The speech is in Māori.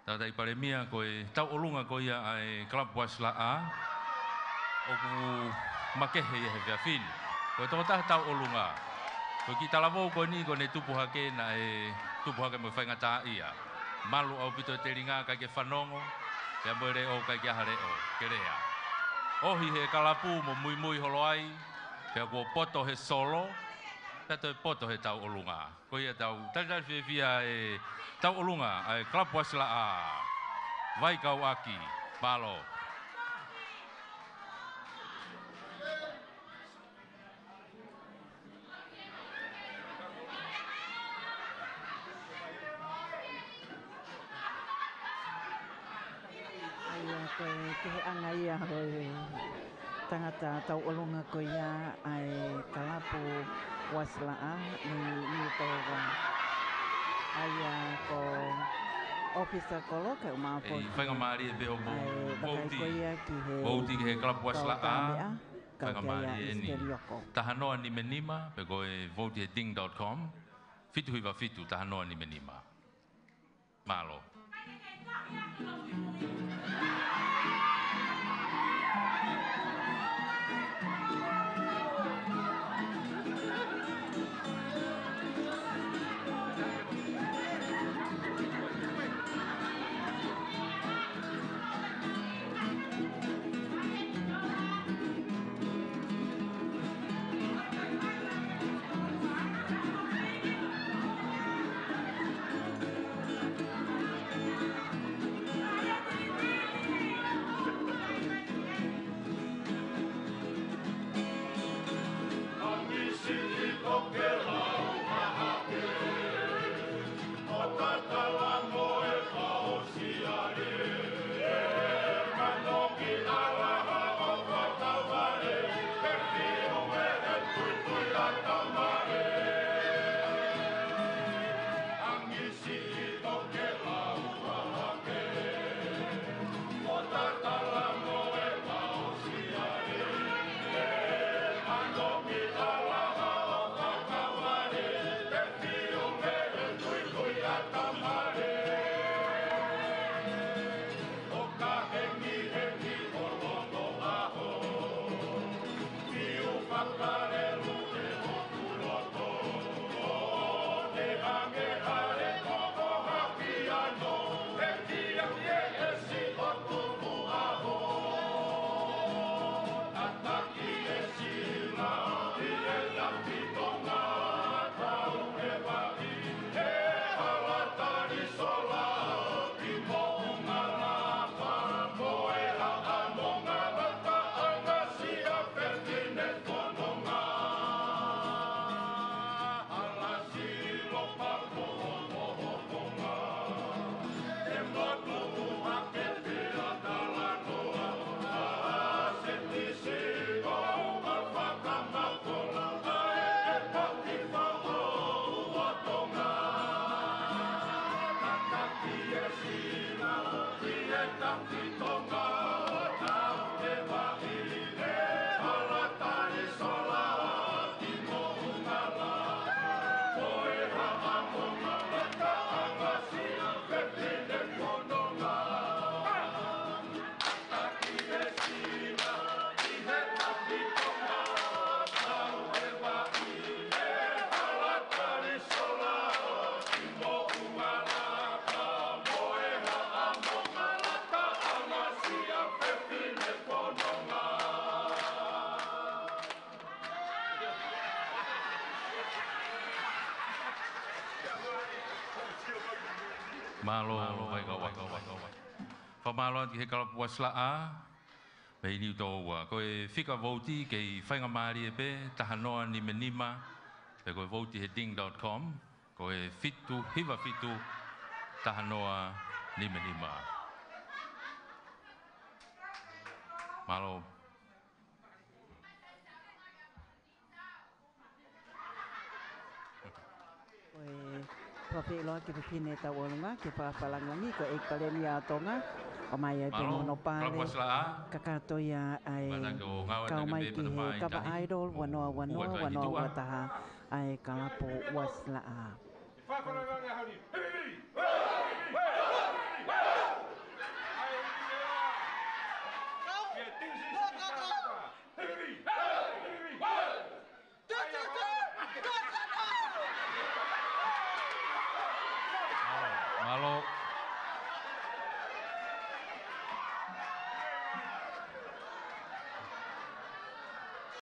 Tata iparemia koe tau olunga koe ia ai Club Wasla A. Oku makehe ia he whiawhin. Koe tō tau olunga. Koe ki talawo koe ni koe ne tupu hake na tupu hake mo whaingata ia. Malu au pito e te ringa kai ke whanongo. Kia moere o kai ke ahare o. Kerea. Ohi he kalapu mo mui mui holoai. Kia kua poto he solo. Tato e poto he tau olunga. Koe ia tau tau whiawhia e tau olunga ai Club Wasla A. Vai kau aki. Malo. Ke anga ia hoi tangata tau olunga ko ia ai kalapu Wasla A ni toga aia ko officer kolo ke umaapo whainga maari e beho mo vouti vouti he Club Wasla A whainga maari maari e ni tahanoa ni menima pe koe vouti he ding.com fitu hiwa fitu tahanoa ni menima malo. Malo vai kawa. Pamalo ki he Club Wasla A. Pei ni tō ua. Koe whika vouti kei whainga maari e pe, tahanoa ni menima, pe koe vouti he ding.com, koe fitu, hiwa fitu, tahanoa ni menima. Malo. Koe loa ki pipine tau olunga, ki whaapalangangi, ko e kaleni a tonga, o mai e te monopare, kakato ia ai kau mai ki he kapa idol, wanoa wataha ai kalapo Wasla A.